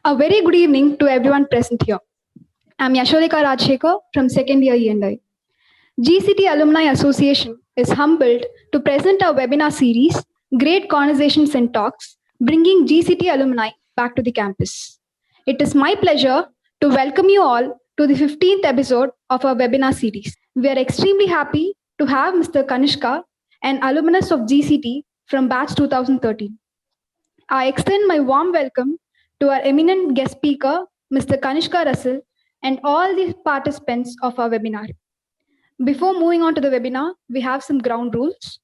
A very good evening to everyone present here. I'm Yashodika Rajshekar from second year E&I. GCT Alumni Association is humbled to present our webinar series, Great Conversations and Talks, bringing GCT alumni back to the campus. It is my pleasure to welcome you all to the 15th episode of our webinar series. We are extremely happy to have Mr. Kanishka, an alumnus of GCT from batch 2013. I extend my warm welcome to our eminent guest speaker, Mr. Kanishka Russell, and all the participants of our webinar. Before moving on to the webinar, we have some ground rules.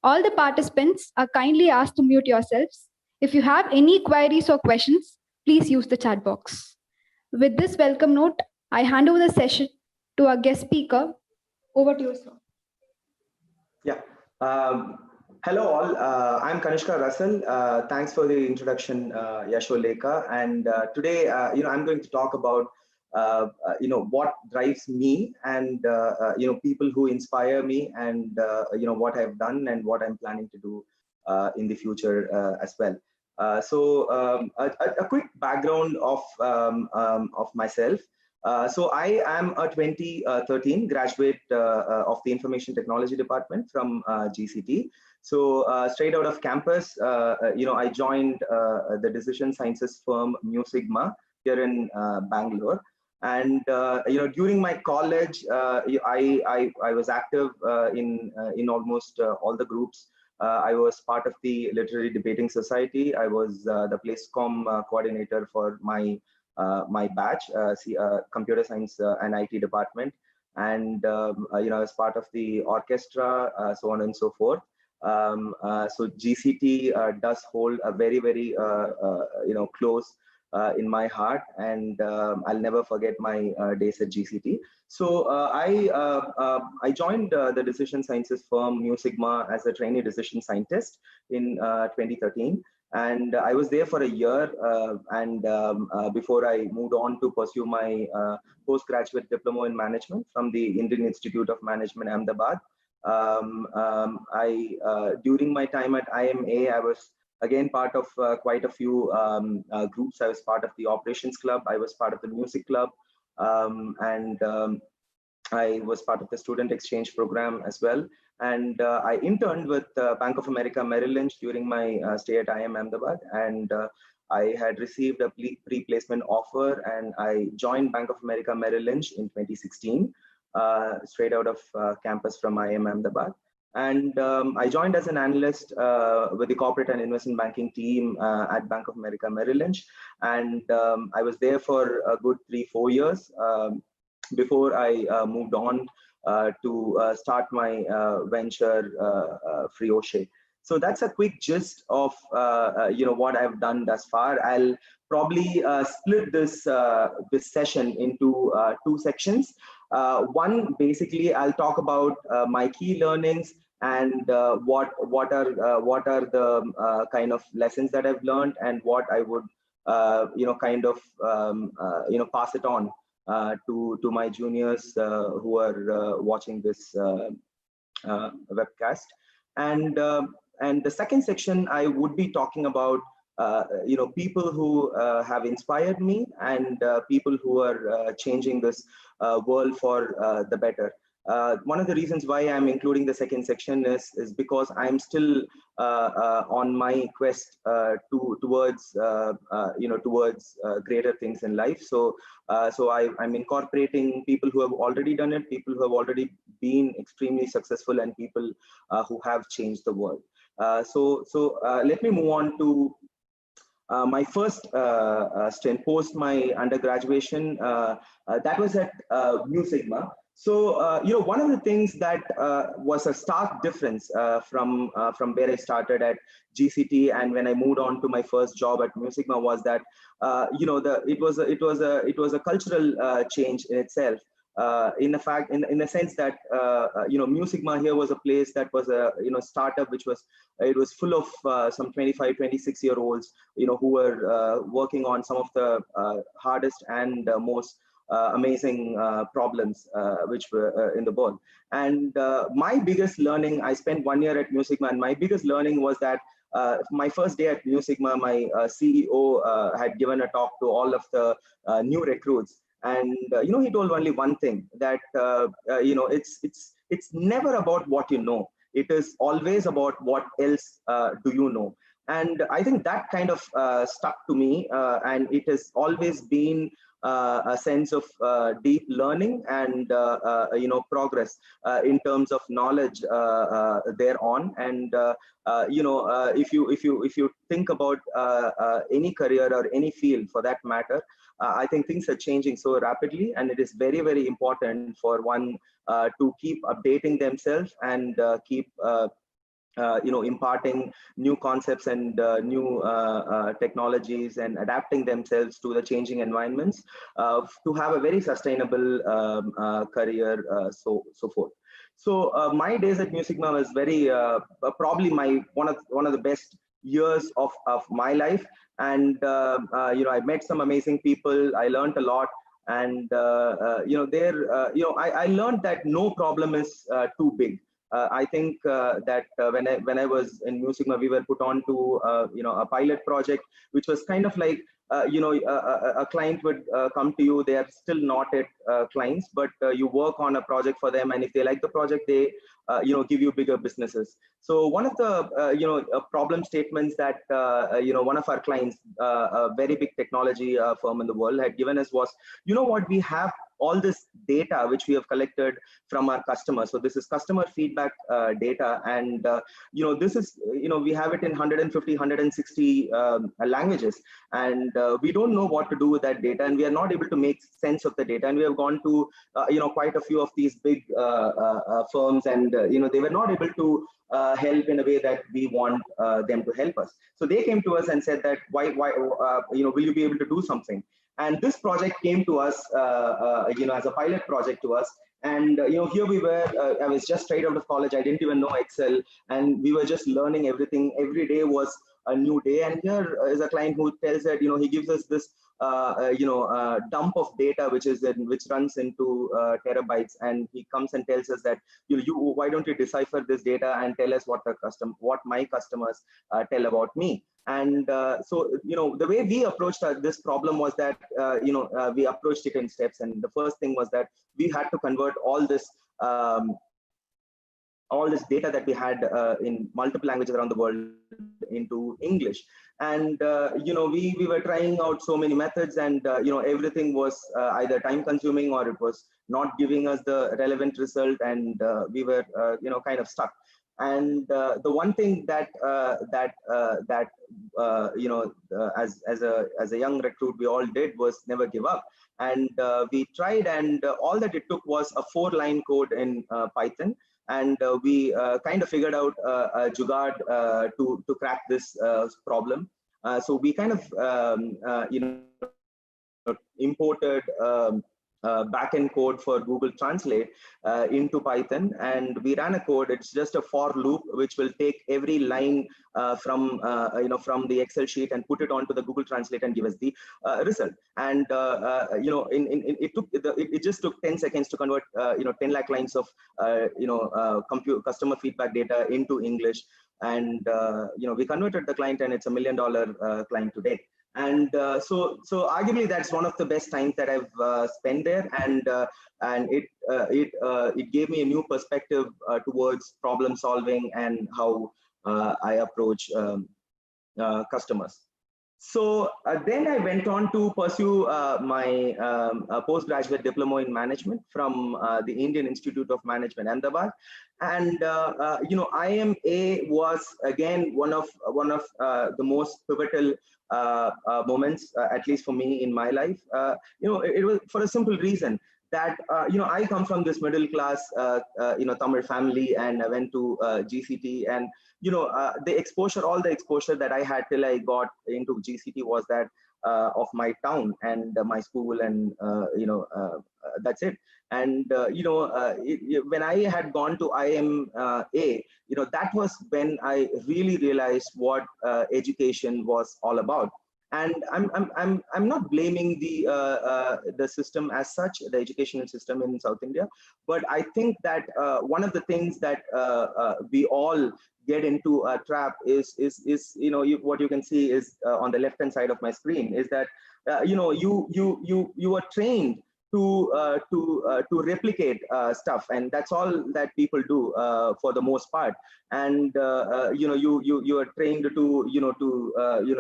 All the participants are kindly asked to mute yourselves. If you have any queries or questions, please use the chat box. With this welcome note, I hand over the session to our guest speaker. Over to you, sir. Yeah. Hello all. I'm Kanishka Russell. Thanks for the introduction, Yasholeka. And today, I'm going to talk about what drives me and people who inspire me and what I've done and what I'm planning to do in the future as well. A quick background of myself. So I am a 2013 graduate of the Information Technology Department from GCT. So straight out of campus, I joined the decision sciences firm IIMA here in Bangalore. And during my college, I was active in almost all the groups. I was part of the Literary Debating Society. I was the PlaceCom coordinator for my batch, computer science and IT department, and I was part of the orchestra, so on and so forth. So GCT does hold a very close in my heart, and I'll never forget my days at GCT. So I joined the decision sciences firm IIMA as a trainee decision scientist in 2013. And I was there for a year, before I moved on to pursue my postgraduate diploma in management from the Indian Institute of Management, Ahmedabad. During my time at IIM-A, I was again part of quite a few groups. I was part of the operations club. I was part of the music club, I was part of the student exchange program as well. And I interned with Bank of America Merrill Lynch during my stay at IIM-Ahmedabad. And I had received a pre-placement offer, and I joined Bank of America Merrill Lynch in 2016, straight out of campus from IIM-Ahmedabad. And I joined as an analyst with the corporate and investment banking team at Bank of America Merrill Lynch. And I was there for a good 3-4 years before I moved on to start my venture, Frioche. So that's a quick gist of what I've done thus far. I'll probably split this session into 2 sections. One, basically, I'll talk about my key learnings and what are the kind of lessons that I've learned, and what I would pass it on to my juniors who are watching this webcast. And the second section, I would be talking about people who have inspired me, and people who are changing this world for the better. One of the reasons why I'm including the second section is because I'm still on my quest towards greater things in life. So I'm incorporating people who have already done it, people who have already been extremely successful, and people who have changed the world. So let me move on to my first stint post my undergraduation. That was at IIMA. So one of the things that was a stark difference from where I started at GCT and when I moved on to my first job at IIMA was that it was a cultural change in itself. In the sense that IIMA here was a place that was a startup which was full of some 25, 26-year-olds who were working on some of the hardest and most amazing problems which were in the world. And my biggest learning, I spent 1 year at IIMA, and my biggest learning was that my first day at Mu Sigma, my CEO had given a talk to all of the new recruits, and he told only one thing, that it's never about what you know. It is always about what else do you know. And I think that kind of stuck to me, and it has always been a sense of deep learning and progress in terms of knowledge thereon. And if you think about any career or any field for that matter, I think things are changing so rapidly, and it is very, very important for one to keep updating themselves and keep imparting new concepts and new technologies, and adapting themselves to the changing environments to have a very sustainable career, so forth. So my days at Mu Sigma was very probably one of the best years of my life. And I met some amazing people. I learned a lot. And I learned that no problem is too big. I think that when I was in Mu Sigma, we were put on to a pilot project, which was kind of like a client would come to you. They are still not at clients, but you work on a project for them, and if they like the project, they give you bigger businesses. So one of the problem statements that one of our clients, a very big technology firm in the world, had given us was, what, we have all this data which we have collected from our customers. So this is customer feedback data, and this is we have it in 150, 160 languages, and we don't know what to do with that data, and we are not able to make sense of the data. And we have gone to quite a few of these big firms, and they were not able to help in a way that we want them to help us. So they came to us and said that why will you be able to do something? And this project came to us as a pilot project to us. And here we were. I was just straight out of college. I didn't even know Excel, and we were just learning everything. Every day was a new day. And here is a client who tells that he gives us this dump of data which runs into terabytes, and he comes and tells us that why don't you decipher this data and tell us what my customers tell about me. And so the way we approached this problem was that we approached it in steps. And the first thing was that we had to convert all this data that we had in multiple languages around the world into English. And we were trying out so many methods, and everything was either time consuming, or it was not giving us the relevant result, and we were kind of stuck. And the one thing that as a young recruit we all did was never give up. And we tried, and all that it took was a 4-line code in Python. And we kind of figured out a jugaad to crack this problem. So we kind of imported backend code for Google Translate into Python, and we ran a code. It's just a for loop which will take every line from the Excel sheet and put it onto the Google Translate and give us the result. And it just took 10 seconds to convert 10 lakh lines of customer feedback data into English. And we converted the client, and it's $1 million client today. And so arguably that's one of the best times that I've spent there, and it gave me a new perspective towards problem solving and how I approach customers. So then I went on to pursue my postgraduate diploma in management from the Indian Institute of Management, Ahmedabad. And IIM-A was again one of the most pivotal moments, at least for me in my life. It was for a simple reason that I come from this middle class Tamil family, and I went to GCT, and all the exposure that I had till I got into GCT was that of my town and my school, and that's it. And when I had gone to IIM-A, that was when I really realized what education was all about. And I'm not blaming the system as such, the educational system in South India, but I think that one of the things that we all get into a trap is what you can see is on the left hand side of my screen is that you are trained to replicate stuff, and that's all that people do for the most part. And you are trained to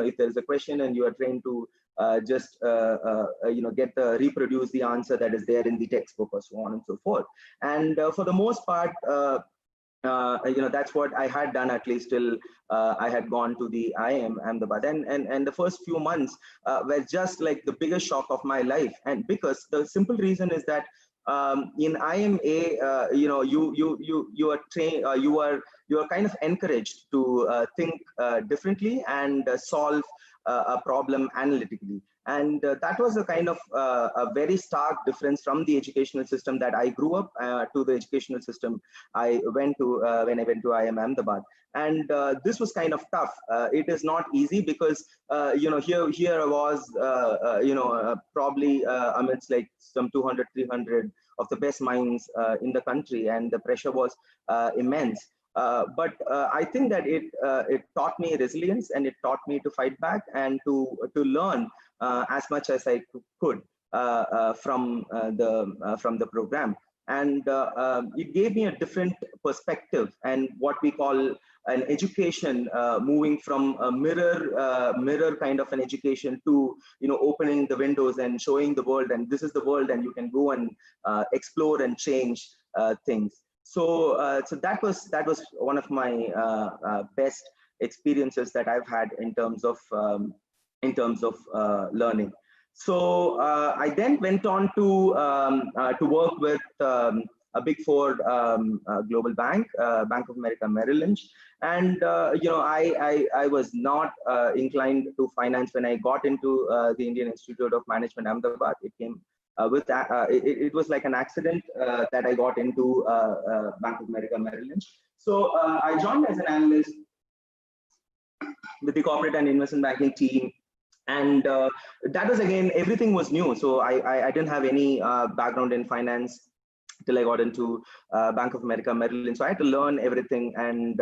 if there's a question, and you are trained to just reproduce the answer that is there in the textbook, or so on and so forth. And for the most part, that's what I had done, at least till I had gone to the IIM-Ahmedabad. And the first few months were just like the biggest shock of my life. And because the simple reason is that in IIM-A, you are trained, you are kind of encouraged to think differently and solve a problem analytically. And that was a kind of a very stark difference from the educational system that I grew up to the educational system I went to when I went to IIM-Ahmedabad. And this was kind of tough. It is not easy because here I was probably amidst like some 200, 300 of the best minds in the country, and the pressure was immense. But I think that it taught me resilience, and it taught me to fight back and to learn as much as I could from the program. And it gave me a different perspective, and what we call an education, moving from a mirror kind of an education to opening the windows and showing the world, and this is the world, and you can go and explore and change things. So so that was one of my best experiences that I've had in terms of learning. So I then went on to work with a Big Four global bank, Bank of America Merrill Lynch, and I was not inclined to finance when I got into the Indian Institute of Management, Ahmedabad. It came with that. It was like an accident that I got into Bank of America Merrill Lynch. So I joined as an analyst with the corporate and investment banking team. And that was, again, everything was new. So I didn't have any background in finance till I got into Bank of America Merrill Lynch. So I had to learn everything, and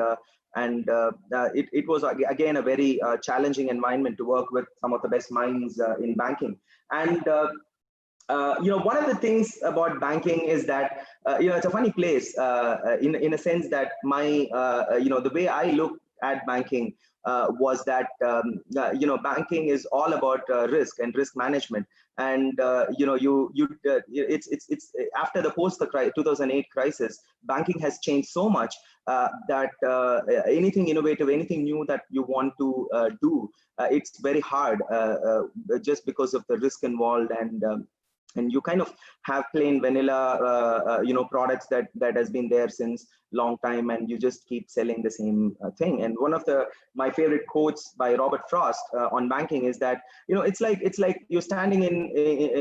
it was again a very challenging environment to work with some of the best minds in banking. And one of the things about banking is that it's a funny place in a sense that my the way I look at banking was that banking is all about risk and risk management. And it's after the 2008 crisis, banking has changed so much that anything innovative, anything new that you want to do, it's very hard just because of the risk involved. And you kind of have plain vanilla products that has been there since long time, and you just keep selling the same thing. And one of my favorite quotes by Robert Frost on banking is that it's like you're standing in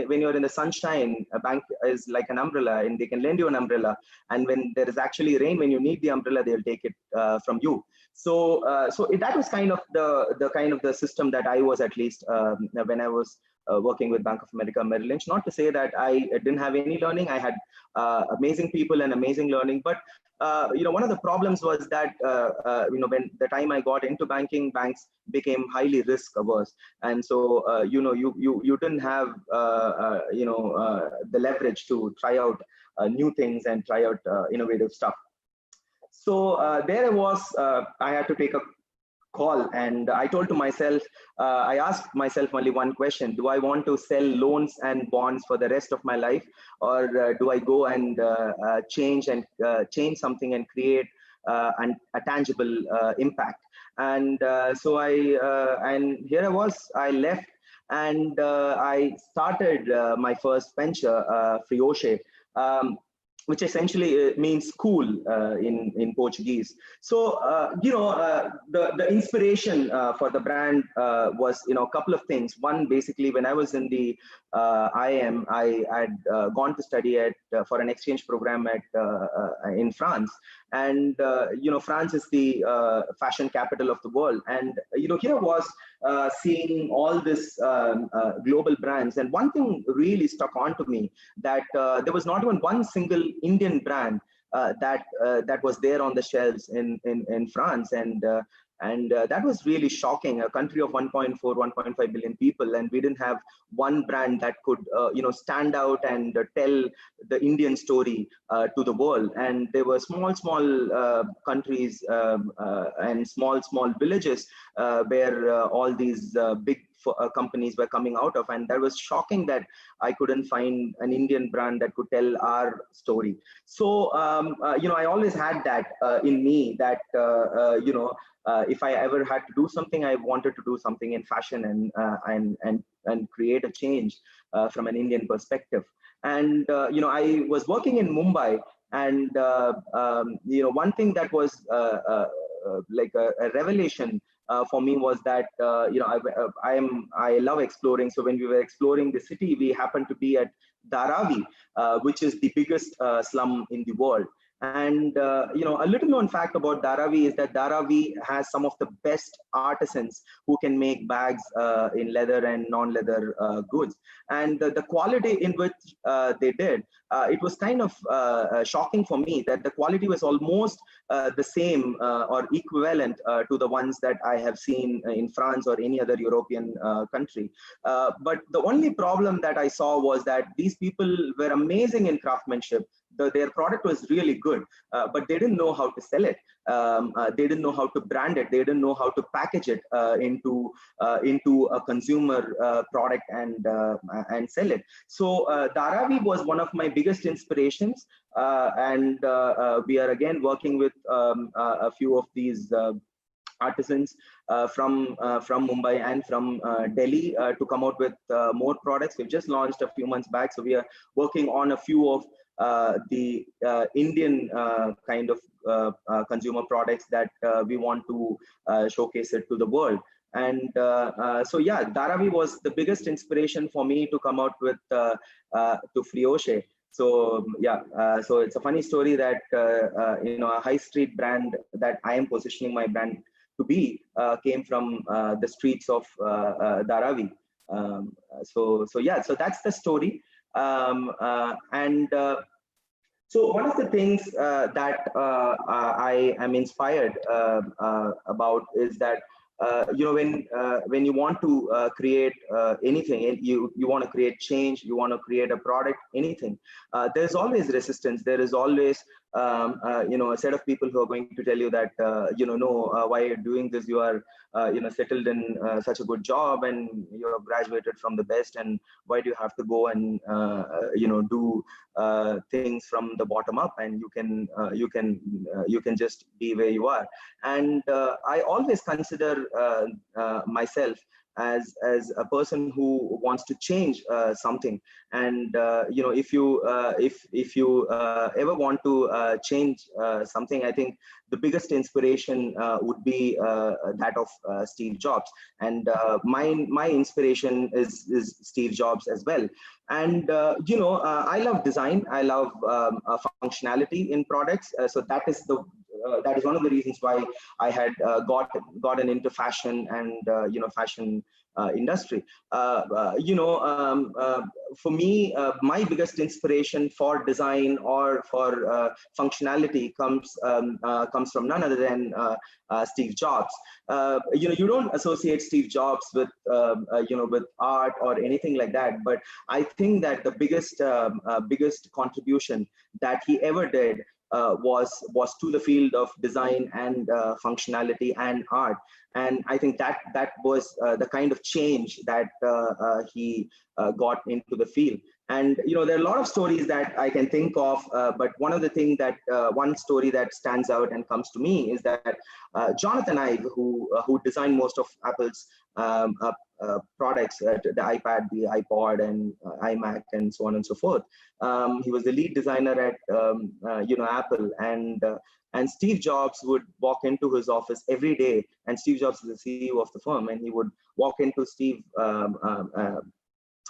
when you're in the sunshine. A bank is like an umbrella, and they can lend you an umbrella, and when there is actually rain, when you need the umbrella, they'll take it from you. So that was kind of the system that I was, at least when I was working with Bank of America Merrill Lynch. Not to say that I didn't have any learning. I had amazing people and amazing learning, but one of the problems was that when the time I got into banking, banks became highly risk averse, and so you didn't have the leverage to try out new things and try out innovative stuff. So there I was. I had to take a call, and I told to myself, I asked myself only one question: do I want to sell loans and bonds for the rest of my life, or do I go and change change something and create a tangible impact? And so and here I was. I left, and I started my first venture, Frioche, which essentially means school in Portuguese. So the inspiration for the brand was a couple of things. One, basically, when I was in the IIM, I had gone to study for an exchange program in France, and France is the fashion capital of the world. And here was seeing all this global brands. And one thing really stuck on to me, that there was not even one single Indian brand that was there on the shelves in France. And that was really shocking. A country of 1.4, 1.5 billion people, and we didn't have one brand that could, stand out and tell the Indian story to the world. And there were small countries and small villages where all these big companies were coming out of, and that was shocking that I couldn't find an Indian brand that could tell our story. So I always had that in me, that if I ever had to do something, I wanted to do something in fashion and create a change from an Indian perspective. And I was working in Mumbai, and one thing that was like a revelation for me was that I love exploring. So when we were exploring the city, we happened to be at Dharavi, which is the biggest slum in the world. And a little known fact about Dharavi is that Dharavi has some of the best artisans who can make bags in leather and non-leather goods. And the quality in which they did, it was kind of shocking for me that the quality was almost the same or equivalent to the ones that I have seen in France or any other European country. But the only problem that I saw was that these people were amazing in craftsmanship. Their product was really good, but they didn't know how to sell it. They didn't know how to brand it. They didn't know how to package it into a consumer product and sell it. So Dharavi was one of my biggest inspirations, and we are again working with a few of these artisans from Mumbai and from Delhi to come out with more products. We've just launched a few months back, so we are working on a few of the Indian kind of consumer products that we want to showcase it to the world. And so yeah, Dharavi was the biggest inspiration for me to come out with to Frioche. So yeah, so it's a funny story that a high street brand that I am positioning my brand to be came from the streets of Dharavi. So yeah, so that's the story. So one of the things that I am inspired about is that when you want to create anything, you want to create change, you want to create a product, anything, there's always resistance. There is always a set of people who are going to tell you that why you're doing this, you are settled in such a good job and you have graduated from the best, and why do you have to go and do things from the bottom up, and you can just be where you are. And I always consider myself as a person who wants to change something. And if you ever want to change something, I think the biggest inspiration would be that of Steve Jobs. And my inspiration is Steve Jobs as well. And I love design. I love functionality in products. So that is one of the reasons why I had gotten into fashion and fashion industry. For me, my biggest inspiration for design or for functionality comes from none other than Steve Jobs. You don't associate Steve Jobs with with art or anything like that, but I think that the biggest contribution that he ever did was to the field of design and functionality and art. And I think that was the kind of change that he got into the field. And there are a lot of stories that I can think of, but one story that stands out and comes to me is that Jonathan Ive, who designed most of Apple's products, the iPad, the iPod, and iMac, and so on and so forth. He was the lead designer at Apple, and Steve Jobs would walk into his office every day, and Steve Jobs is the CEO of the firm, and he would walk into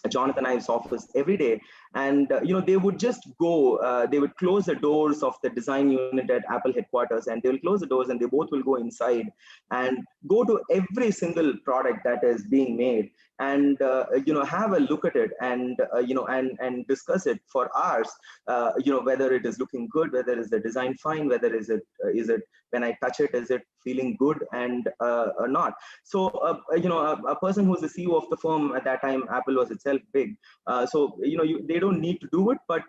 Jonathan Ive's office every day, and they would just go. They would close the doors of the design unit at Apple headquarters, and they will close the doors, and they both will go inside and go to every single product that is being made, and have a look at it, and and discuss it for hours. Whether it is looking good, whether is the design fine, whether is it when I touch it, is it feeling good and or not. So a person who's the CEO of the firm at that time, Apple was itself big. So they don't need to do it, but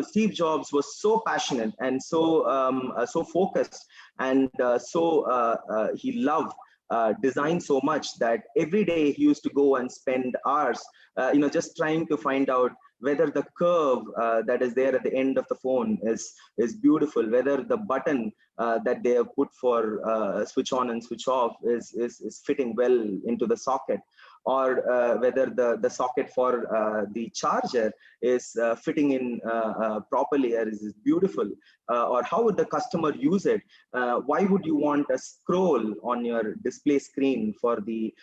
Steve Jobs was so passionate and so focused, and he loved design so much that every day he used to go and spend hours, just trying to find out whether the curve that is there at the end of the phone is beautiful, whether the button that they have put for switch on and switch off is fitting well into the socket, or whether the socket for the charger is fitting in properly, or is beautiful, or how would the customer use it. Why would you want a scroll on your display screen for the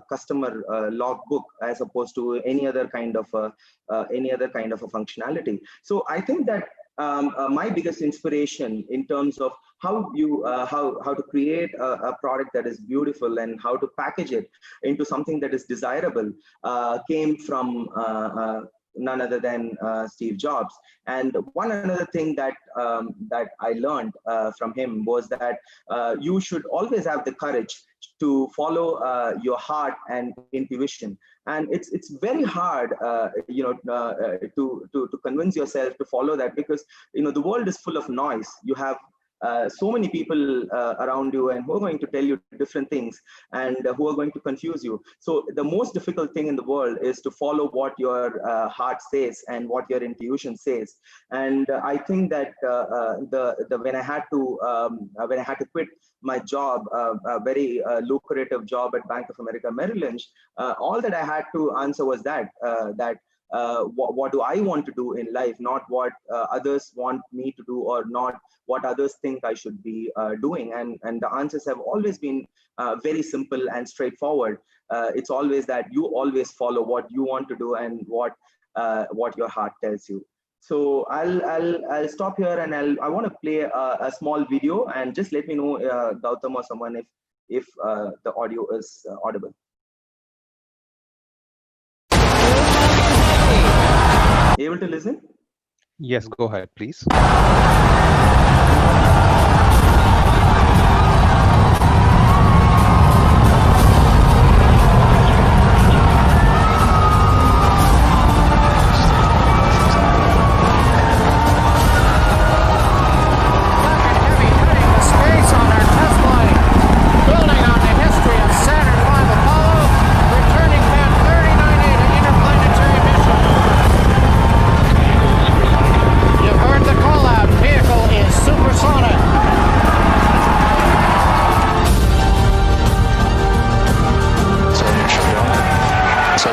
customer logbook as opposed to any other kind of a functionality? So I think that my biggest inspiration in terms of how to create a product that is beautiful and how to package it into something that is desirable came from none other than Steve Jobs. And one another thing that I learned from him was that you should always have the courage to follow your heart and intuition. And it's very hard to convince yourself to follow that, because the world is full of noise. You have so many people around you, and who are going to tell you different things, and who are going to confuse you. So the most difficult thing in the world is to follow what your heart says and what your intuition says. And I think that when I had to quit my job, a very lucrative job at Bank of America Merrill Lynch, all that I had to answer was that what do I want to do in life, not what others want me to do, or not what others think I should be doing. And the answers have always been very simple and straightforward. It's always that you always follow what you want to do and what your heart tells you. So I'll stop here, and I want to play a small video, and just let me know, Gautam or someone, if the audio is audible. Able to listen? Yes, go ahead, please.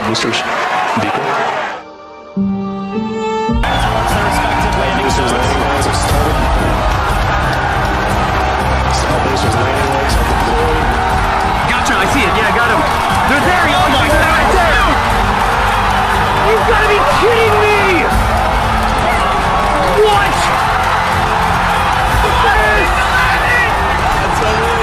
boosters vehicle. Gotcha, I see it. Yeah, I got him. They're there. Oh my God, dude! You've got to be kidding me! What? That's unreal.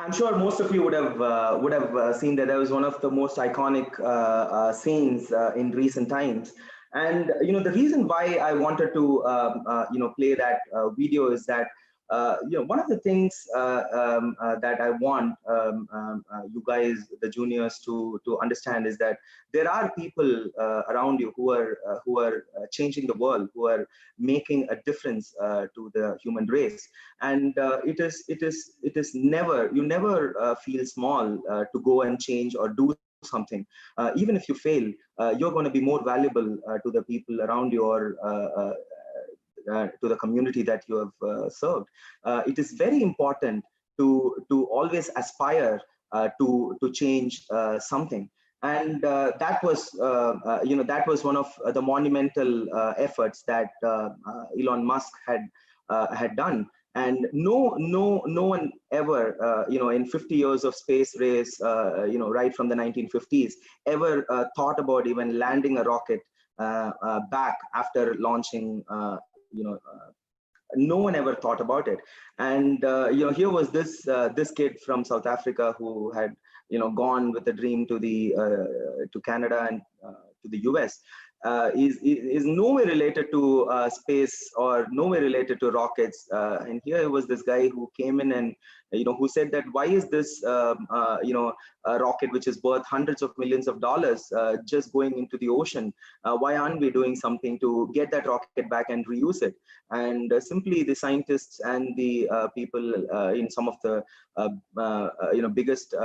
I'm sure most of you would have seen that that was one of the most iconic scenes in recent times. And the reason why I wanted to play that video is that one of the things that I want you guys, the juniors, to understand is that there are people around you who are changing the world, who are making a difference to the human race. And it is never, you never feel small to go and change or do something. Even if you fail, you're going to be more valuable to the people around you, or to the community that you have served. It is very important to always aspire to change something. And that was that was one of the monumental efforts that Elon Musk had done. And no one ever, in 50 years of space race, right from the 1950s, ever thought about even landing a rocket back after launching. No one ever thought about it. And here was this kid from South Africa who had gone with a dream to the to Canada and to the US. Is nowhere related to space or nowhere related to rockets. And here was this guy who came in and who said that why is this a rocket which is worth hundreds of millions of dollars just going into the ocean? Why aren't we doing something to get that rocket back and reuse it? And simply the scientists and the people in some of the biggest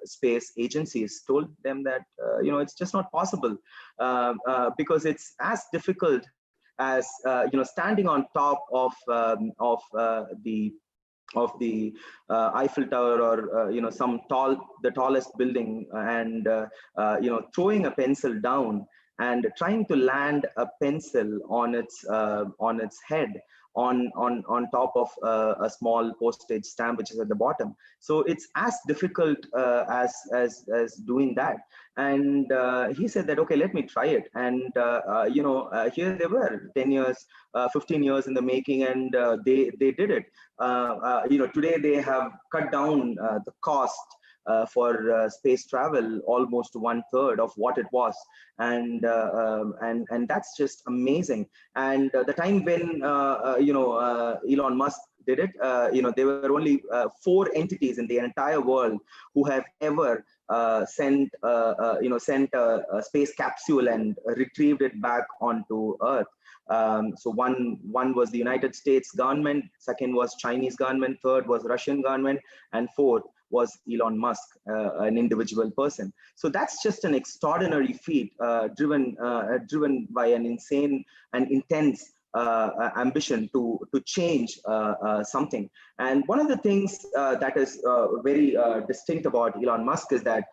space agencies told them that it's just not possible, because it's as difficult as standing on top of the Eiffel Tower, or the tallest building, and throwing a pencil down and trying to land a pencil on its head on top of a small postage stamp which is at the bottom. So it's as difficult as doing that. And he said that, okay, let me try it. And here they were 10 years 15 years in the making, and they did it. Today they have cut down the cost for space travel almost 1/3 of what it was, and that's just amazing. And the time when Elon Musk did it, there were only 4 entities in the entire world who have ever sent a space capsule and retrieved it back onto Earth. So one was the United States government, second was Chinese government, third was Russian government, and fourth was Elon Musk, an individual person. So that's just an extraordinary feat, driven by an insane and intense ambition to change something. And one of the things that is very distinct about Elon Musk is that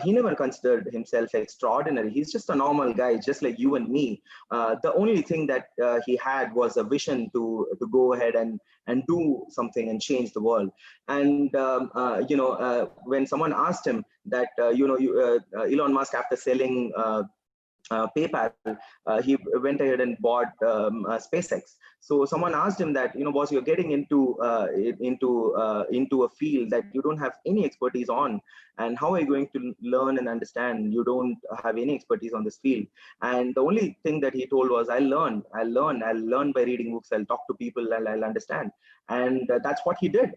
he never considered himself extraordinary. He's just a normal guy, just like you and me. The only thing that he had was a vision to go ahead and do something and change the world. And when someone asked him that Elon Musk, after selling PayPal, he went ahead and bought SpaceX. So someone asked him that, boss, you're getting into a field that you don't have any expertise on, and how are you going to learn and understand? You don't have any expertise on this field. And the only thing that he told was, I'll learn by reading books. I'll talk to people and I'll understand. And that's what he did.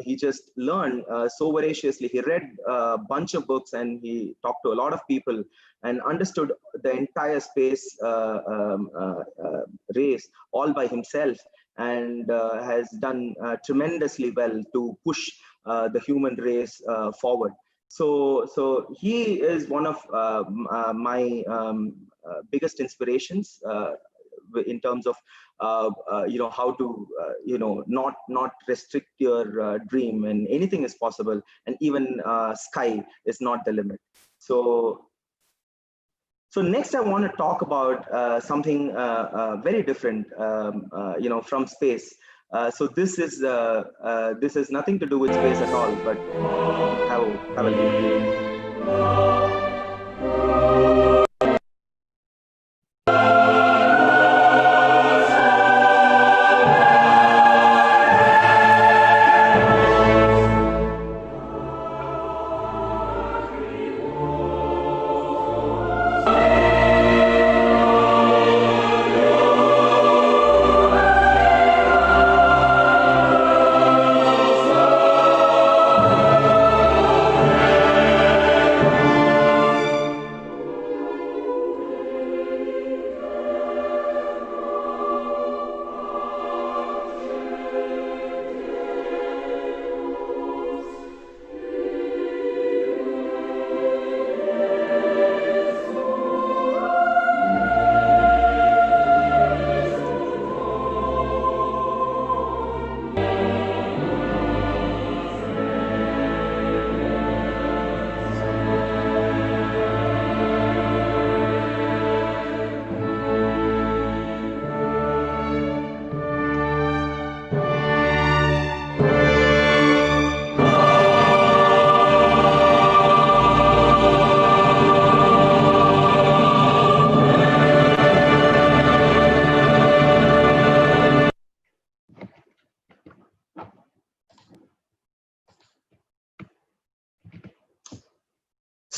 He just learned so voraciously. He read a bunch of books and he talked to a lot of people and understood the entire space race all by himself, and has done tremendously well to push the human race forward. So he is one of my biggest inspirations in terms of how to not restrict your dream, and anything is possible, and even sky is not the limit. So next I want to talk about something very different from space. So this is nothing to do with space at all, but have a look.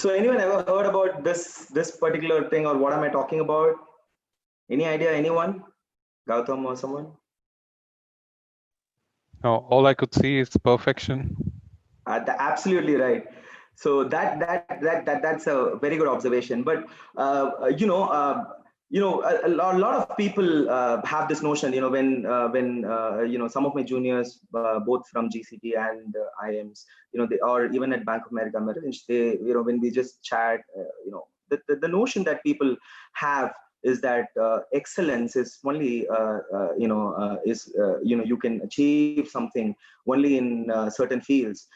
So anyone ever heard about this particular thing, or what am I talking about? Any idea? Anyone? Gautam or someone? No, all I could see is perfection. Absolutely right. So that's a very good observation. But a lot of people have this notion. When some of my juniors, both from GCT and IIMs, they, or even at Bank of America Merrill Lynch, they, when we just chat, the notion that people have is that excellence is only you can achieve something only in certain fields,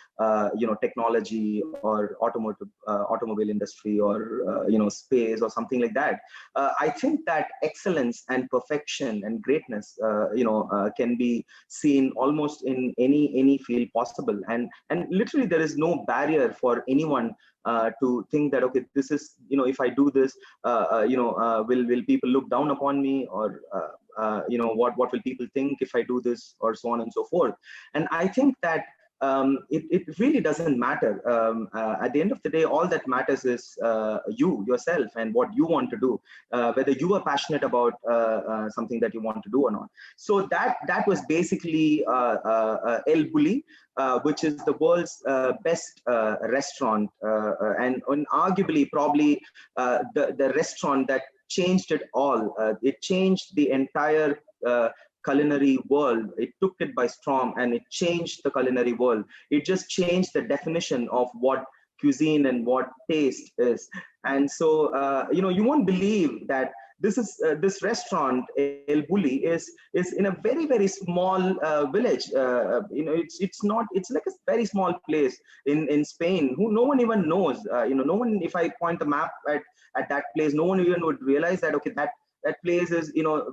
technology or automobile industry, or space or something like that. I think that excellence and perfection and greatness can be seen almost in any field possible, and literally there is no barrier for anyone to think that, okay, this is, if I do this, will people look down upon me, or what will people think if I do this, or so on and so forth. And I think that it really doesn't matter. At the end of the day, all that matters is yourself and what you want to do, whether you are passionate about something that you want to do or not. So that was basically El Bulli, which is the world's best restaurant, and arguably probably the restaurant that changed it all. It changed the entire culinary world. It took it by storm, and it changed the culinary world. It just changed the definition of what cuisine and what taste is. And so you won't believe that this restaurant El Bulli is in a very small village. It's like a very small place in Spain, who no one even knows. No one, if I point the map at that place, no one even would realize that, okay, that place is,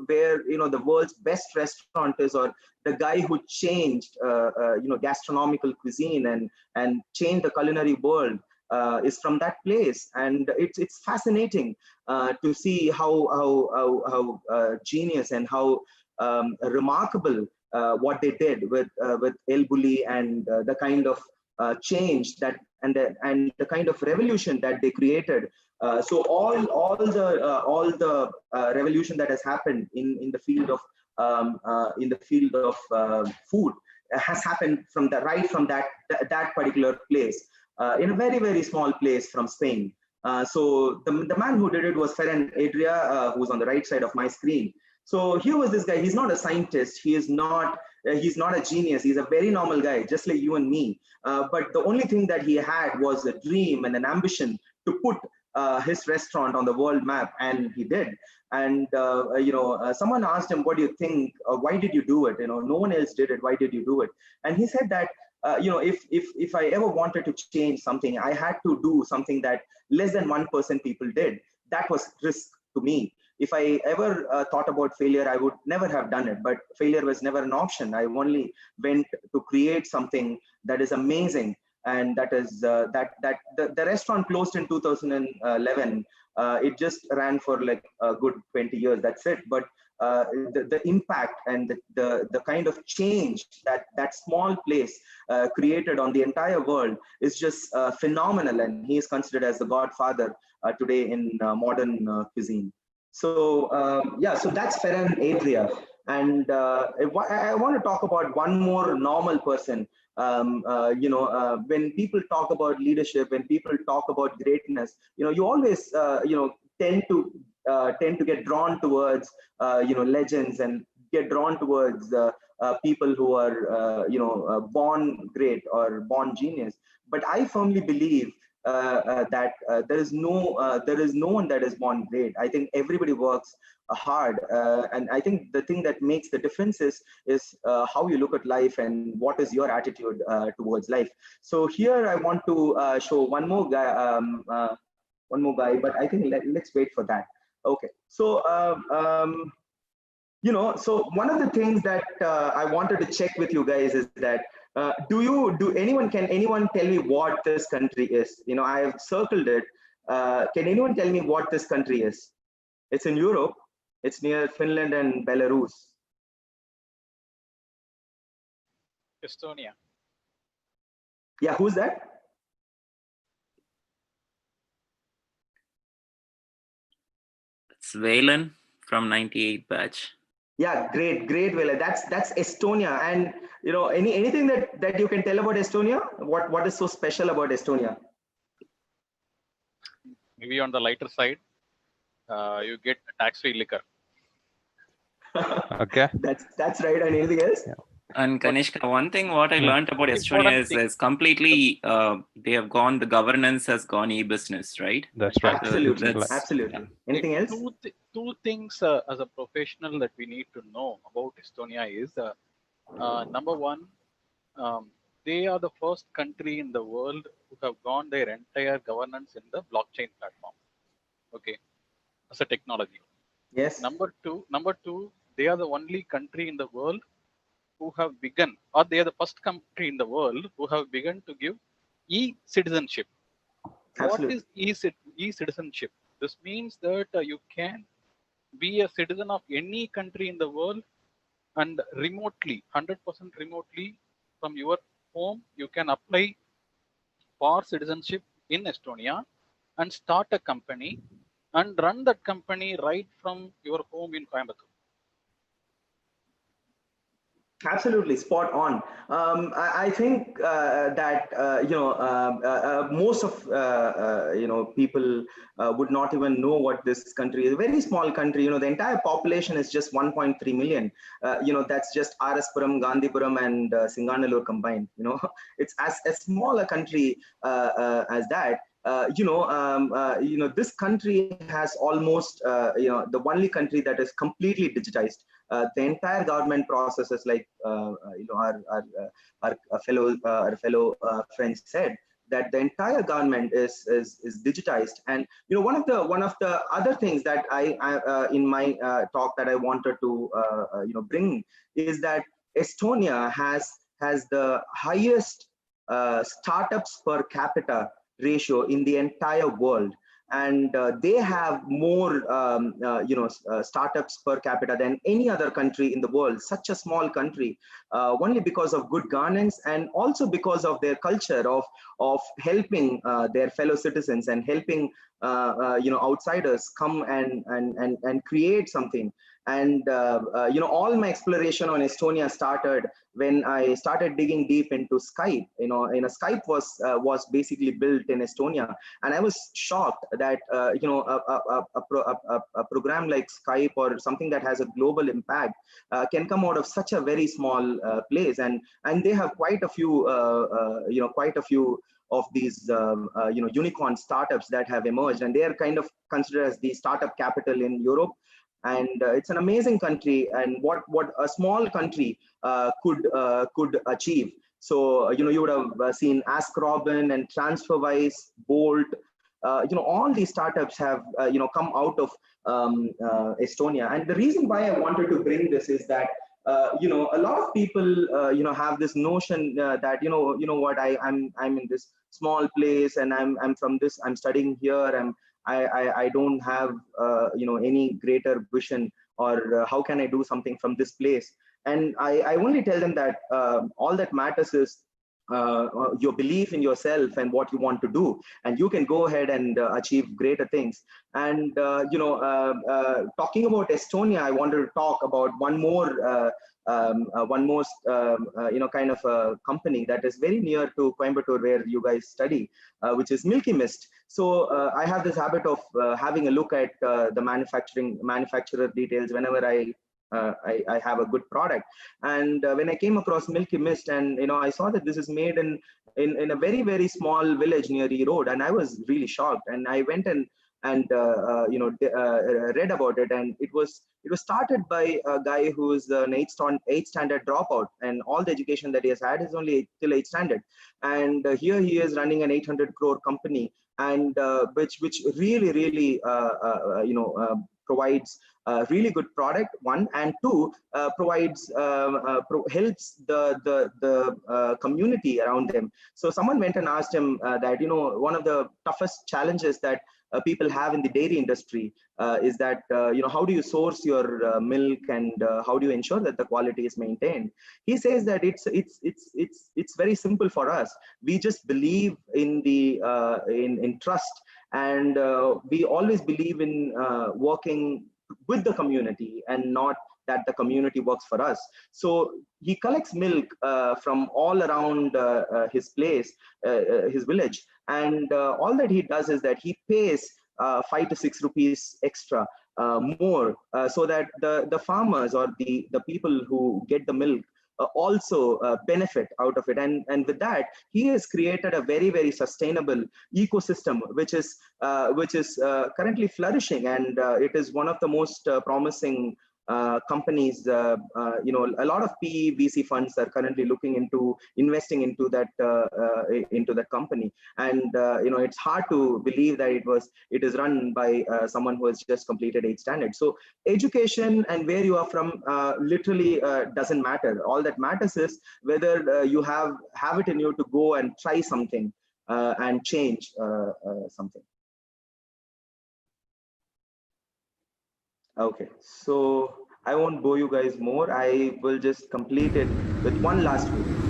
where, the world's best restaurant is, or the guy who changed, gastronomical cuisine and changed the culinary world is from that place. And it's fascinating to see how genius and how remarkable what they did with El Bulli, and the kind of change that and the kind of revolution that they created. So all the revolution that has happened in the field of food has happened from that particular place, in a very small place from Spain. So the man who did it was Ferran Adrià, who's on the right side of my screen. So here was this guy. He's not a scientist. He's not a genius. He's a very normal guy, just like you and me. But the only thing that he had was a dream and an ambition to put his restaurant on the world map, and he did. And someone asked him, "What do you think? Why did you do it? No one else did it. Why did you do it?" And he said that, if I ever wanted to change something, I had to do something that less than 1% people did. That was risk to me. If I ever thought about failure, I would never have done it. But failure was never an option. I only went to create something that is amazing. And that is the restaurant closed in 2011. It just ran for like a good 20 years. That's it. But the impact and the kind of change that small place created on the entire world is just phenomenal. And he is considered as the godfather today in modern cuisine. So so that's Ferran Adrià. And I want to talk about one more normal person. When people talk about leadership, when people talk about greatness, you always tend to get drawn towards legends, and get drawn towards people who are born great or born genius. But I firmly believe that there is no one that is born great. I think everybody works hard, and I think the thing that makes the difference is how you look at life and what is your attitude towards life. So here I want to show one more guy, but I think let's wait for that. Okay, so so one of the things that I wanted to check with you guys is that can anyone tell me what this country is? I have circled it. Can anyone tell me what this country is? It's in Europe. It's near Finland and Belarus. Estonia. Yeah, who's that? It's Valen from 98 batch. Yeah, great, Vela. That's Estonia. And anything that you can tell about Estonia? What is so special about Estonia? Maybe on the lighter side, you get tax-free liquor. Okay. That's right. And anything else? Yeah. And Kanishka, one thing what I learned about Estonia is completely they have gone, the governance has gone e-business, right? That's right. Absolutely. That's, Absolutely. yeah. Anything else? Two things as a professional that we need to know about Estonia is number one, they are the first country in the world who have gone their entire governance in the blockchain platform. Okay, as a technology. Yes. Number two, they are the only country in the world who have begun, or they are the first country in the world who have begun to give e-citizenship. Absolutely. What is e-citizenship? This means that you can be a citizen of any country in the world and remotely, 100% remotely from your home, you can apply for citizenship in Estonia and start a company and run that company right from your home in Coimbatore. Absolutely, spot on. I think that most of people would not even know what this country is. A very small country. The entire population is just 1.3 million. That's just RS-puram, Gandhipuram, and Singanallur combined. It's as small a country as that. This country has almost the only country that is completely digitized. The entire government processes, like our fellow friends said, that the entire government is digitized. And one of the other things that I in my talk that I wanted to bring is that Estonia has the highest startups per capita ratio in the entire world. And they have more startups per capita than any other country in the world. Such a small country, only because of good governance and also because of their culture of helping their fellow citizens and helping outsiders come and create something. And all my exploration on Estonia started when I started digging deep into Skype. Skype was basically built in Estonia, and I was shocked that a program like Skype or something that has a global impact can come out of such a very small place. And they have quite a few of these unicorn startups that have emerged, and they are kind of considered as the startup capital in Europe. And it's an amazing country, and what a small country could achieve. So you would have seen Ask Robin and TransferWise, Bolt. All these startups have come out of Estonia. And the reason why I wanted to bring this is that a lot of people have this notion that what, I'm in this small place, and I'm from this, I'm studying here, and I don't have any greater vision, or how can I do something from this place. And I only tell them that all that matters is your belief in yourself and what you want to do, and you can go ahead and achieve greater things. And talking about Estonia, I wanted to talk about one more kind of a company that is very near to Coimbatore, where you guys study, which is Milky Mist. So I have this habit of having a look at the manufacturer details whenever I have a good product. And when I came across Milky Mist, and I saw that this is made in a very, very small village near E Road, and I was really shocked. And I went and read about it, and it was started by a guy who is an 8th standard dropout, and all the education that he has had is only till 8th standard. And here he is running an 800 crore company, and which really provides really good product, one, and two, provides helps the community around them. So someone went and asked him that, one of the toughest challenges that people have in the dairy industry is that, how do you source your milk, and how do you ensure that the quality is maintained? He says that it's very simple for us. We just believe in the in trust, and we always believe in working with the community, and not that the community works for us. So he collects milk from all around his place, his village, and all that he does is that he pays 5 to 6 rupees extra more, so that the farmers or the people who get the milk also benefit out of it. And with that, he has created a very, very sustainable ecosystem, which is currently flourishing, and it is one of the most promising companies. A lot of PE VC funds are currently looking into investing into that company, and it's hard to believe that it is run by someone who has just completed 8th standard. So education and where you are from literally doesn't matter. All that matters is whether you have it in you to go and try something and change something. Okay, so I won't bore you guys more. I will just complete it with one last video.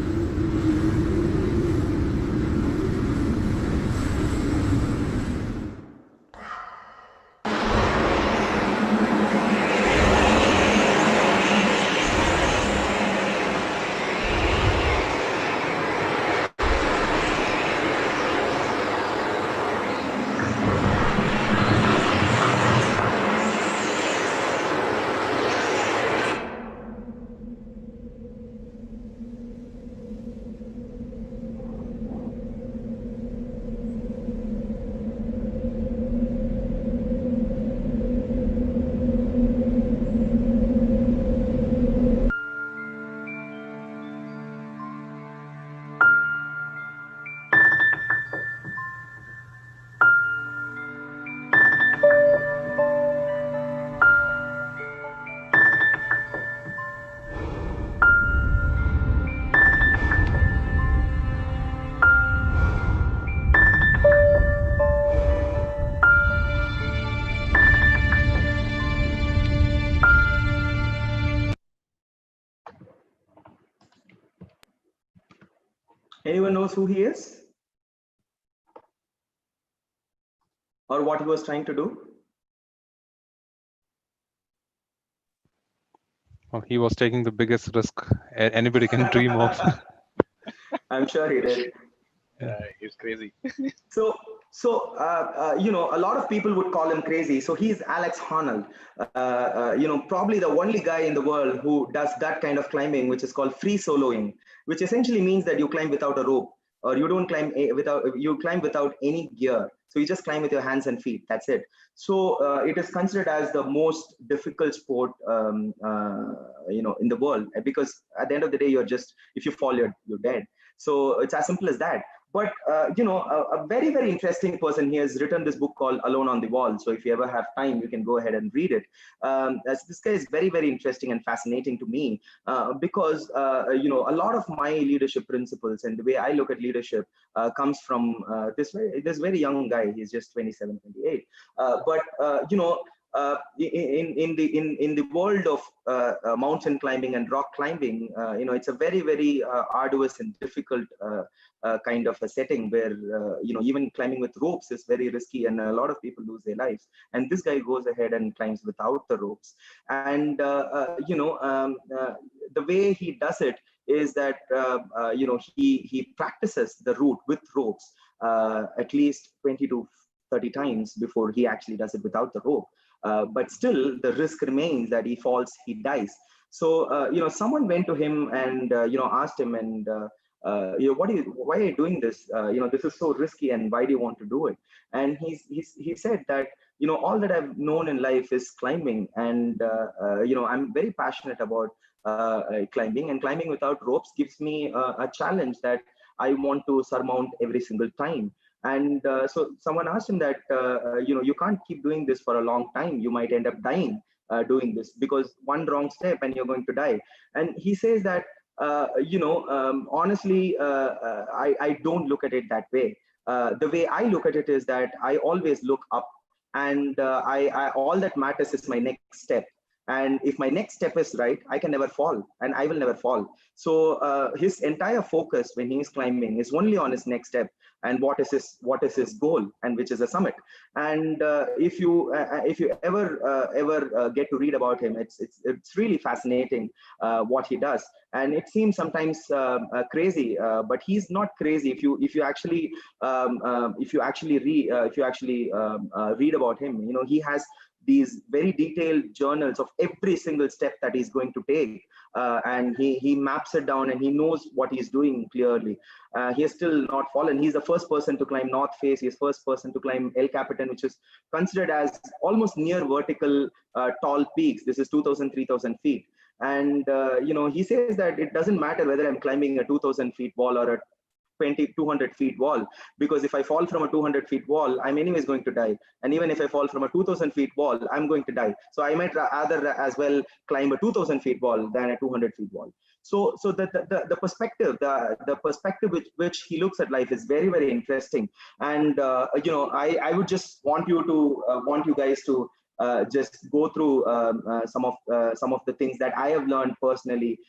Anyone knows who he is? Or what he was trying to do? Well, he was taking the biggest risk anybody can dream of. I'm sure he did. He's crazy. So a lot of people would call him crazy. So he's Alex Honnold, probably the only guy in the world who does that kind of climbing, which is called free soloing, which essentially means that you climb without a rope, or you don't climb you climb without any gear. So you just climb with your hands and feet. That's it. So it is considered as the most difficult sport, in the world, because at the end of the day, if you fall, you're dead. So it's as simple as that. But a very, very interesting person. He has written this book called Alone on the Wall. So if you ever have time, you can go ahead and read it. This guy is very, very interesting and fascinating to me because a lot of my leadership principles and the way I look at leadership comes from this very young guy. He's just 27, 28. In the world of mountain climbing and rock climbing, it's a very, very arduous and difficult kind of a setting where even climbing with ropes is very risky, and a lot of people lose their lives. And this guy goes ahead and climbs without the ropes. And the way he does it is that he practices the route with ropes at least 20 to 30 times before he actually does it without the rope. But still, the risk remains that he falls, he dies. So someone went to him and asked him, and why are you doing this? This is so risky, and why do you want to do it? And he said that all that I've known in life is climbing, and I'm very passionate about climbing, and climbing without ropes gives me a challenge that I want to surmount every single time. And so someone asked him that you can't keep doing this for a long time. You might end up dying doing this, because one wrong step and you're going to die. And he says that, honestly, I don't look at it that way. The way I look at it is that I always look up, and all that matters is my next step. And if my next step is right, I can never fall, and I will never fall. So his entire focus when he is climbing is only on his next step, and what is his goal, and which is a summit. And if you ever get to read about him, it's really fascinating what he does. And it seems sometimes crazy, but he's not crazy. If you actually read about him, he has these very detailed journals of every single step that he's going to take, and he maps it down, and he knows what he's doing clearly. He has still not fallen. He's the first person to climb North Face. He's the first person to climb El Capitan, which is considered as almost near vertical tall peaks. This is 2,000, 3,000 feet. And he says that it doesn't matter whether I'm climbing a 2,000 feet wall or a 200 feet wall, because if I fall from a 200 feet wall, I'm anyways going to die. And even if I fall from a 2,000 feet wall, I'm going to die. So I might rather as well climb a 2,000 feet wall than a 200 feet wall. So the perspective, the perspective which he looks at life is very, very interesting. And I would just want you guys to just go through some of the things that I have learned personally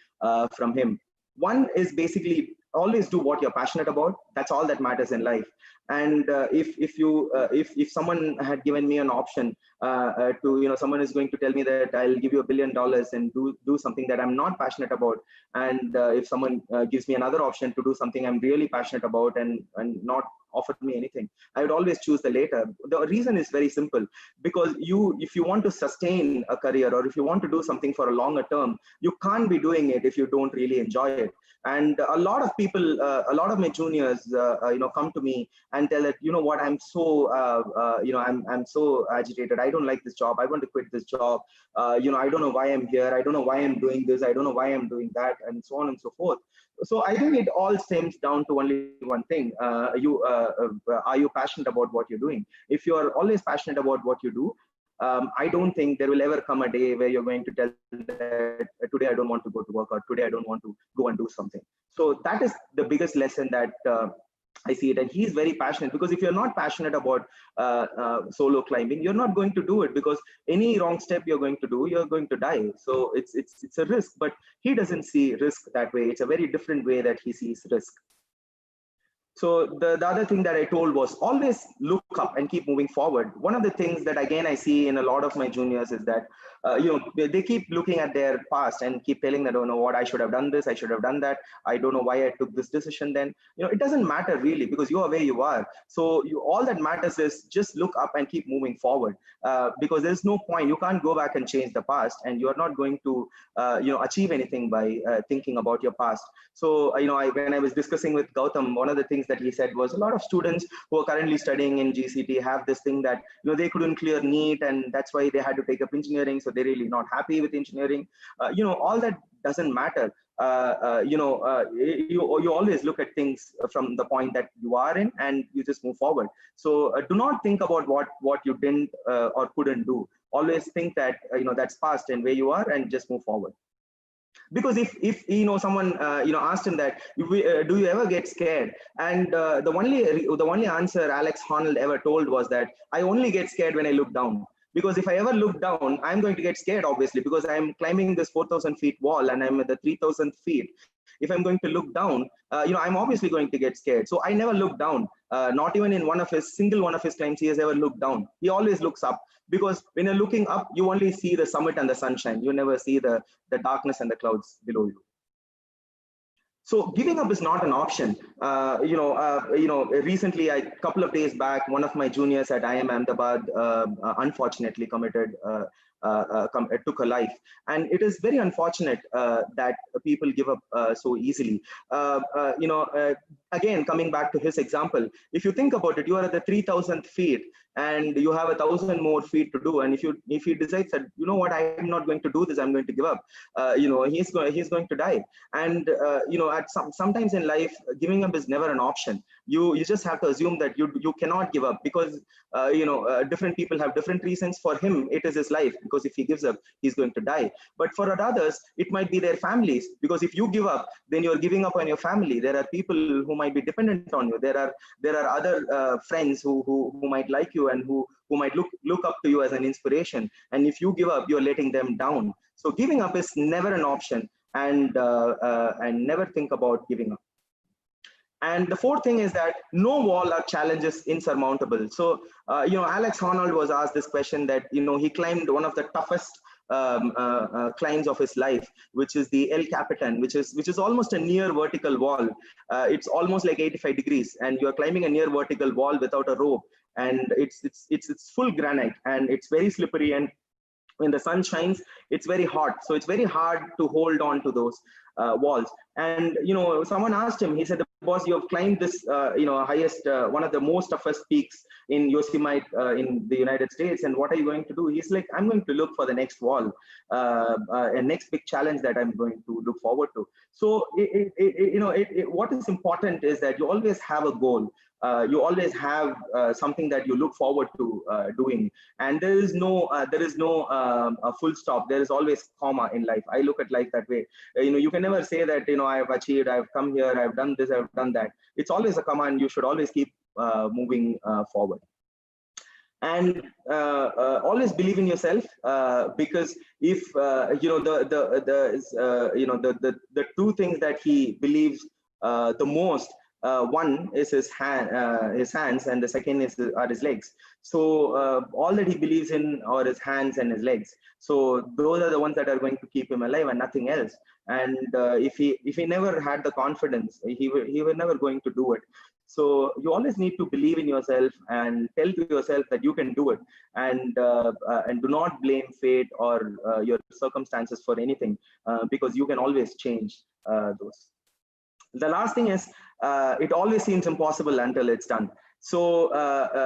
from him. One is basically always do what you're passionate about. That's all that matters in life. And if someone had given me an option to, someone is going to tell me that I'll give you $1 billion and do something that I'm not passionate about, and if someone gives me another option to do something I'm really passionate about and not offered me anything, I would always choose the later. The reason is very simple, because if you want to sustain a career, or if you want to do something for a longer term, you can't be doing it if you don't really enjoy it. And a lot of people, a lot of my juniors, come to me and tell that, what, I'm so, I'm so agitated. I don't like this job. I want to quit this job. I don't know why I'm here. I don't know why I'm doing this. I don't know why I'm doing that, and so on and so forth. So I think it all stems down to only one thing. Are you passionate about what you're doing? If you're always passionate about what you do, I don't think there will ever come a day where you're going to tell that today I don't want to go to work, or today I don't want to go and do something. So that is the biggest lesson that I see it. And he's very passionate, because if you're not passionate about solo climbing, you're not going to do it, because any wrong step you're going to do, you're going to die. So it's a risk, but he doesn't see risk that way. It's a very different way that he sees risk. So the other thing that I told was always look up and keep moving forward. One of the things that again I see in a lot of my juniors is that they keep looking at their past and keep telling that, oh no, what, I should have done this, I should have done that, I don't know why I took this decision then. It doesn't matter really, because you are where you are. So all that matters is just look up and keep moving forward, because there's no point. You can't go back and change the past, and you're not going to achieve anything by thinking about your past. So when I was discussing with Gautam, one of the things that he said was a lot of students who are currently studying in GCT have this thing that they couldn't clear NEET, and that's why they had to take up engineering. So they're really not happy with engineering. All that doesn't matter. You always look at things from the point that you are in, and you just move forward. So do not think about what you didn't or couldn't do. Always think that that's past and where you are, and just move forward. Because if someone asked him that, do you ever get scared? And the only answer Alex Honnold ever told was that I only get scared when I look down. Because if I ever look down, I'm going to get scared, obviously, because I'm climbing this 4,000 feet wall and I'm at the 3,000 feet. If I'm going to look down, I'm obviously going to get scared. So I never look down. Not even in single one of his climbs he has ever looked down. He always looks up, because when you're looking up, you only see the summit and the sunshine. You never see the darkness and the clouds below you. So giving up is not an option. Recently, a couple of days back, one of my juniors at IIM-Ahmedabad unfortunately took a life. And it is very unfortunate that people give up so easily. Again, coming back to his example, if you think about it, you are at the 3,000 feet and you have 1,000 more feet to do. And if he decides that, what, I'm not going to do this, I'm going to give up, he's going to die. And sometimes in life, giving up is never an option. You just have to assume that you cannot give up, because different people have different reasons. For him, it is his life, because if he gives up, he's going to die. But for others, it might be their families, because if you give up, then you're giving up on your family. There are people who might be dependent on you. There are other friends who might like you and who might look up to you as an inspiration. And if you give up, you're letting them down. So giving up is never an option, and never think about giving up. And the fourth thing is that no wall or challenge is insurmountable. So, Alex Honnold was asked this question that, he climbed one of the toughest climbs of his life, which is the El Capitan, which is almost a near vertical wall. It's almost like 85 degrees, and you're climbing a near vertical wall without a rope. And it's full granite, and it's very slippery, and when the sun shines, it's very hot. So it's very hard to hold on to those walls. And someone asked him, he said, boss, you have climbed this highest, one of the most toughest peaks in Yosemite in the United States, and what are you going to do? He's like, I'm going to look for the next wall, a next big challenge that I'm going to look forward to. So what is important is that you always have a goal. You always have something that you look forward to doing, and there is no a full stop. There is always comma in life. I look at life that way. You can never say that I have achieved, I've come here, I've done this, I've done that. It's always a comma, and you should always keep moving forward. And always believe in yourself, because if the two things that he believes the most, one is his hands, and the second are his legs. So all that he believes in are his hands and his legs. So those are the ones that are going to keep him alive, and nothing else. And if he never had the confidence, he was never going to do it. So you always need to believe in yourself and tell to yourself that you can do it, and do not blame fate or your circumstances for anything, because you can always change those. The last thing is, it always seems impossible until it's done. So,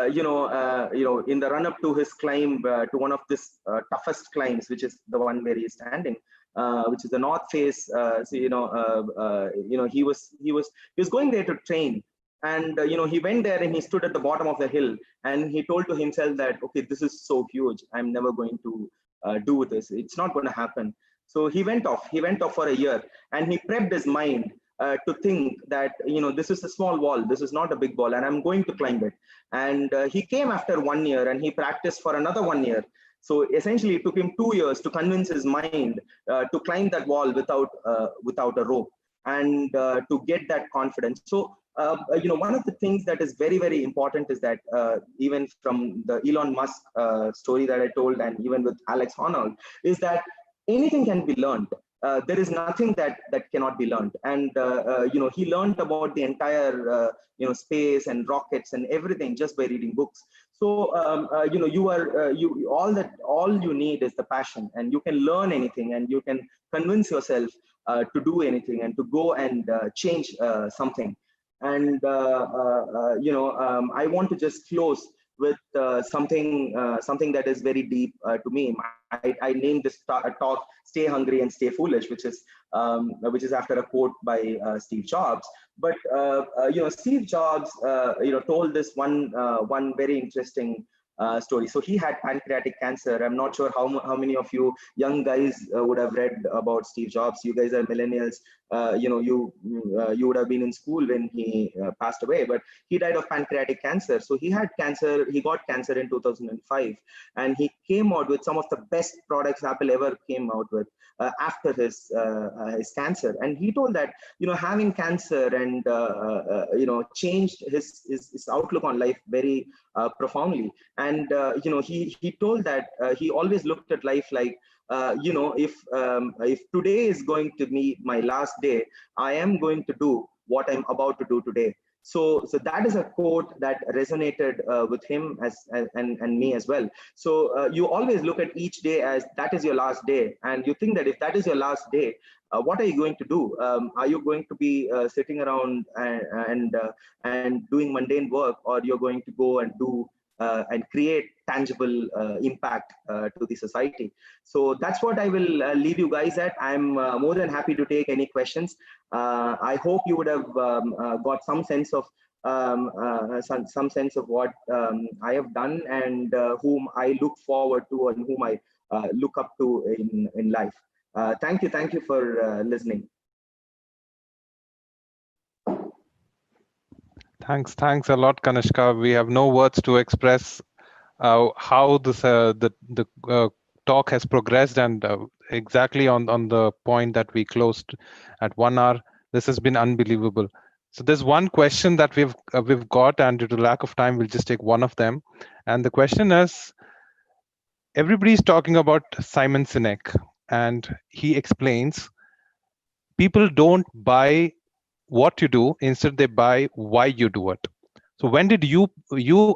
in the run up to his climb, to one of this toughest climbs, which is the one where he's standing, which is the North Face. He was going there to train, and he went there and he stood at the bottom of the hill, and he told to himself that, okay, this is so huge, I'm never going to do this. It's not going to happen. So he went off for a year, and he prepped his mind to think that, this is a small wall, this is not a big wall, and I'm going to climb it. And he came after 1 year, and he practiced for another 1 year. So essentially it took him 2 years to convince his mind to climb that wall without a rope, and to get that confidence. So one of the things that is very, very important is that even from the Elon Musk story that I told, and even with Alex Honnold, is that anything can be learned. There is nothing that cannot be learned. And he learned about the entire space and rockets and everything just by reading books. So all you need is the passion, and you can learn anything, and you can convince yourself to do anything, and to go and change something. And I want to just close with something that is very deep to me. I named this talk "Stay Hungry and Stay Foolish," which is after a quote by Steve Jobs. But Steve Jobs told this one very interesting story. So he had pancreatic cancer. I'm not sure how many of you young guys would have read about Steve Jobs. You guys are millennials. You would have been in school when he passed away, but he died of pancreatic cancer. So he had cancer. He got cancer in 2005, and he came out with some of the best products Apple ever came out with after his cancer. And he told that having cancer and changed his outlook on life very profoundly. And he told that he always looked at life like, if today is going to be my last day, I am going to do what I'm about to do today. So that is a quote that resonated with him and me as well. So you always look at each day as that is your last day, and you think that if that is your last day, what are you going to do? Are you going to be sitting around and doing mundane work, or you're going to go and do and create tangible impact to the society? So that's what I will leave you guys at. I'm more than happy to take any questions. I hope you would have got some sense of what I have done, and whom I look forward to, and whom I look up to in life. Thank you for listening. Thanks a lot, Kanishka. We have no words to express how this the talk has progressed, and exactly on the point that we closed at 1 hour. This has been unbelievable. So there's one question that we've got, and due to lack of time, we'll just take one of them. And the question is: everybody's talking about Simon Sinek, and he explains people don't buy what you do, instead they buy why you do it. So when did you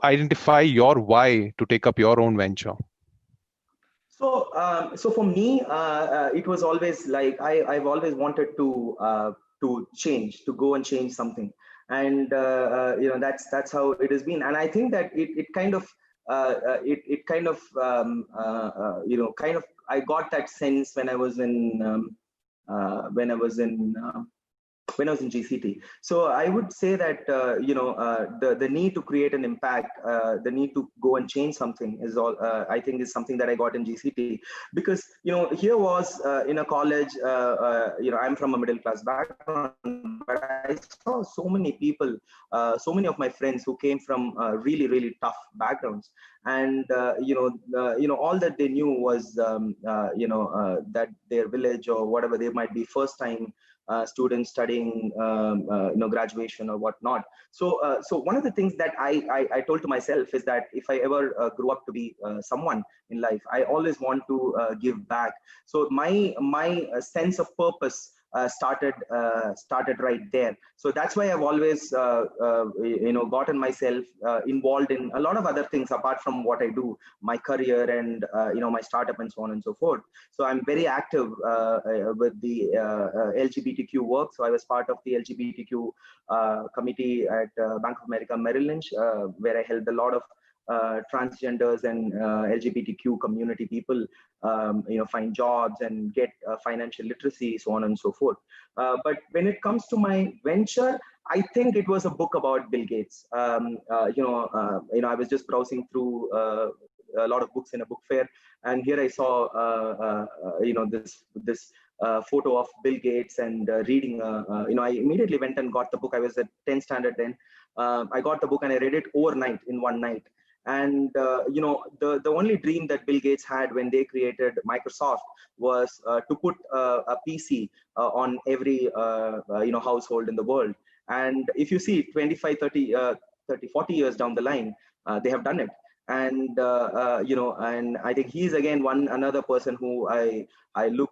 identify your why to take up your own venture? So for me, it was always like I've always wanted to change, to go and change something, and that's how it has been. And I think that it kind of I got that sense when I was in when I was in GCT. So I would say that the need to create an impact, the need to go and change something is all. I think is something that I got in GCT, because here was in a college. I'm from a middle class background, but I saw so many people, so many of my friends who came from really tough backgrounds, and all that they knew was that their village or whatever, they might be first time students studying graduation or whatnot. So one of the things that I told to myself is that if I ever grew up to be someone in life, I always want to give back. So my sense of purpose started right there. So that's why I've always gotten myself involved in a lot of other things apart from what I do, my career and my startup and so on and so forth. So I'm very active with the LGBTQ work. So I was part of the LGBTQ committee at Bank of America Merrill Lynch, where I helped a lot of transgenders and LGBTQ community people find jobs and get financial literacy, so on and so forth. But when it comes to my venture, I think it was a book about Bill Gates. I was just browsing through a lot of books in a book fair, and here I saw this photo of Bill Gates, and reading I immediately went and got the book. I was at 10th standard then. I got the book and I read it overnight, in one night. And the only dream that Bill Gates had when they created Microsoft was to put a PC on every household in the world. And if you see 25, 30, 40 years down the line, they have done it. And and I think he's again another person who I look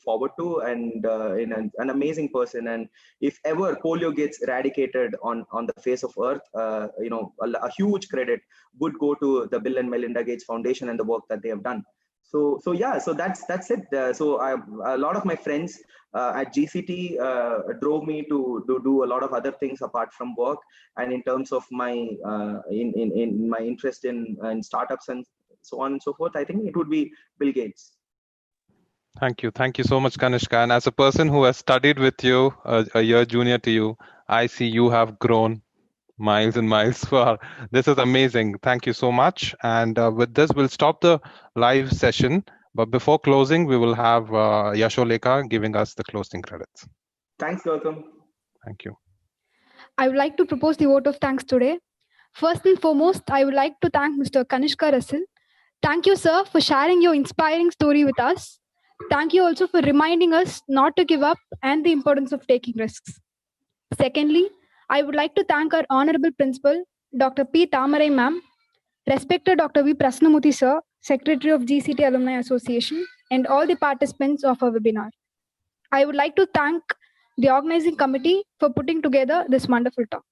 forward to, and an amazing person. And if ever polio gets eradicated on the face of earth, a huge credit would go to the Bill and Melinda Gates Foundation and the work that they have done. So that's it. So a lot of my friends at GCT drove me to do a lot of other things apart from work. And in terms of my in my interest in startups and so on and so forth, I think it would be Bill Gates. Thank you so much, Kanishka. And as a person who has studied with you, a year junior to you, I see you have grown miles and miles far. This is amazing. Thank you so much. And with this, we'll stop the live session. But before closing, we will have Yasholeka giving us the closing credits. Thanks, Gautam. Thank you. I would like to propose the vote of thanks today. First and foremost, I would like to thank Mr. Kanishka Russell. Thank you, sir, for sharing your inspiring story with us. Thank you also for reminding us not to give up and the importance of taking risks. Secondly, I would like to thank our Honorable Principal, Dr. P. Tamarai Ma'am, respected Dr. V. Prasnamurthy Sir, Secretary of GCT Alumni Association, and all the participants of our webinar. I would like to thank the organizing committee for putting together this wonderful talk.